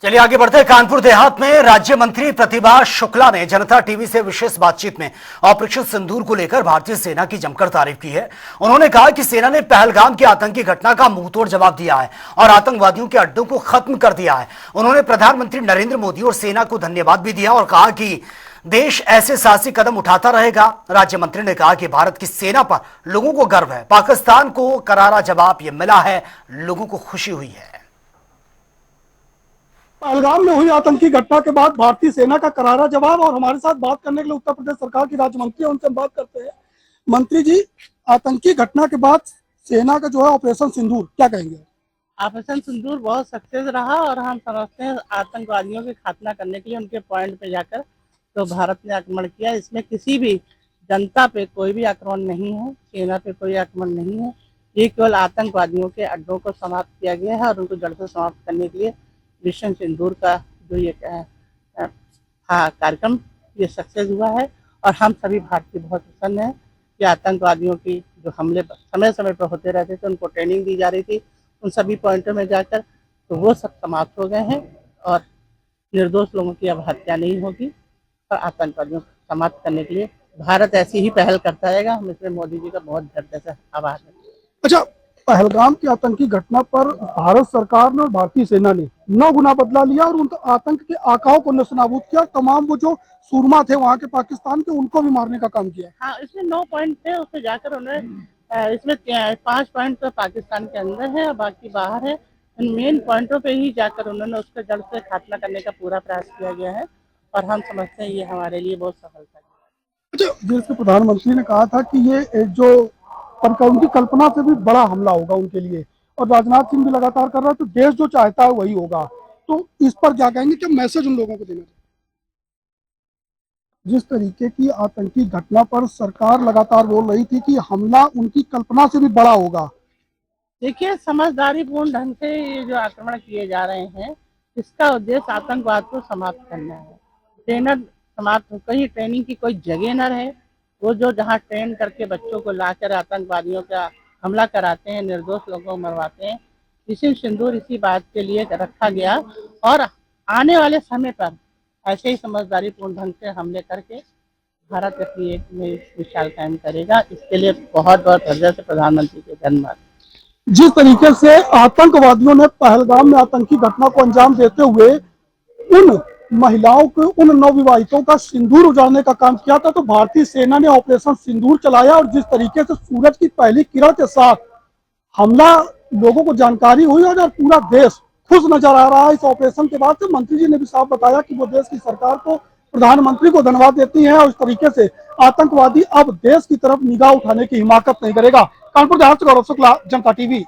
चलिए आगे बढ़ते हैं। कानपुर देहात में राज्य मंत्री प्रतिभा शुक्ला ने जनता टीवी से विशेष बातचीत में ऑपरेशन सिंदूर को लेकर भारतीय सेना की जमकर तारीफ की है। उन्होंने कहा कि सेना ने पहलगाम की आतंकी घटना का मुंहतोड़ जवाब दिया है और आतंकवादियों के अड्डों को खत्म कर दिया है। उन्होंने प्रधानमंत्री नरेंद्र मोदी और सेना को धन्यवाद भी दिया और कहा कि देश ऐसे साहसिक कदम उठाता रहेगा। राज्य मंत्री ने कहा कि भारत की सेना पर लोगों को गर्व है, पाकिस्तान को करारा जवाब ये मिला है, लोगों को खुशी हुई है। पहलगाम में हुई आतंकी घटना के बाद भारतीय सेना का करारा जवाब। और हमारे साथ बात करने के लिए उत्तर प्रदेश सरकार की राज्य मंत्री है, उनसे हम बात करते हैं। मंत्री जी, आतंकी घटना के बाद सेना का जो है ऑपरेशन सिंदूर, क्या कहेंगे? ऑपरेशन सिंदूर बहुत सक्सेस रहा और हम समझते हैं आतंकवादियों के खात्मा करने के लिए उनके पॉइंट पे जाकर तो भारत ने आक्रमण किया। इसमें किसी भी जनता पे कोई भी आक्रमण नहीं है, सेना पे कोई आक्रमण नहीं है। ये केवल आतंकवादियों के अड्डों को समाप्त किया गया है और उनको जड़ से समाप्त करने के लिए मिशन सिंदूर का जो ये कार्यक्रम ये सक्सेस हुआ है। और हम सभी भारतीय बहुत प्रसन्न हैं कि आतंकवादियों की जो हमले समय समय पर होते रहते थे, उनको ट्रेनिंग दी जा रही थी, उन सभी पॉइंटों में जाकर तो वो सब समाप्त हो गए हैं और निर्दोष लोगों की अब हत्या नहीं होगी। और आतंकवादियों को समाप्त करने के लिए भारत ऐसी ही पहल करता रहेगा। हम इसमें मोदी जी का बहुत हृदय से आभार है। अच्छा, पहलगाम की आतंकी घटना पर भारत सरकार ने और भारतीय सेना ने 9 गुना बदला लिया और उनका आतंक के आकाओं को नस्तानाबूद किया। तमाम वो जो सूरमा थे वहां के पाकिस्तान के, उनको भी मारने का काम किया। हाँ, इसमें 9 पॉइंट थे, उससे जाकर उन्होंने इसमें 5 पॉइंट तो पाकिस्तान के अंदर है और बाकी बाहर है। इन मेन पॉइंटों पे ही जाकर उन्होंने उसका जड़ से खात्मा करने का पूरा प्रयास किया गया है और हम समझते हैं ये हमारे लिए बहुत सफलता है। अच्छा, जैसे प्रधानमंत्री ने कहा था कि ये जो उनकी कल्पना से भी बड़ा हमला होगा उनके लिए, और राजनाथ सिंह भी लगातार कर रहा है, तो देश जो चाहता है वही होगा। तो इस पर क्या कहेंगे, क्या मैसेज उन लोगों को देना चाहिए? जिस तरीके की आतंकी घटना पर सरकार लगातार बोल रही थी कि हमला उनकी कल्पना से भी बड़ा होगा। देखिए, समझदारी पूर्ण ढंग से ये जो आक्रमण किए जा रहे हैं, इसका उद्देश्य आतंकवाद को समाप्त करना है। ट्रेनर समाप्त हो, कहीं ट्रेनिंग की कोई जगह न रहे। वो जो जहाँ ट्रेन करके बच्चों को लाकर आतंकवादियों का हमला कराते हैं, निर्दोष लोगों को मरवाते हैं। मिशन सिंदूर इसी बात के लिए रखा गया और आने वाले समय पर ऐसे ही समझदारी पूर्ण ढंग से हमले करके भारत अपनी एक मिसाल कायम करेगा। इसके लिए बहुत बहुत हृदय से प्रधानमंत्री के धन्यवाद। जिस तरीके से आतंकवादियों ने पहलगाम में आतंकी घटना को अंजाम देते हुए उन महिलाओं को, उन नवविवाहितों का सिंदूर उजाड़ने का काम किया था, तो भारतीय सेना ने ऑपरेशन सिंदूर चलाया और जिस तरीके से सूरज की पहली किरण के साथ हमला लोगों को जानकारी हुई और पूरा देश खुश नजर आ रहा है इस ऑपरेशन के बाद से। मंत्री जी ने भी साफ बताया कि वो देश की सरकार को, प्रधानमंत्री को धन्यवाद देती हैं और इस तरीके से आतंकवादी अब देश की तरफ निगाह उठाने की हिमाकत नहीं करेगा। कानपुर देहात से गौरव शुक्ला, जनता टीवी।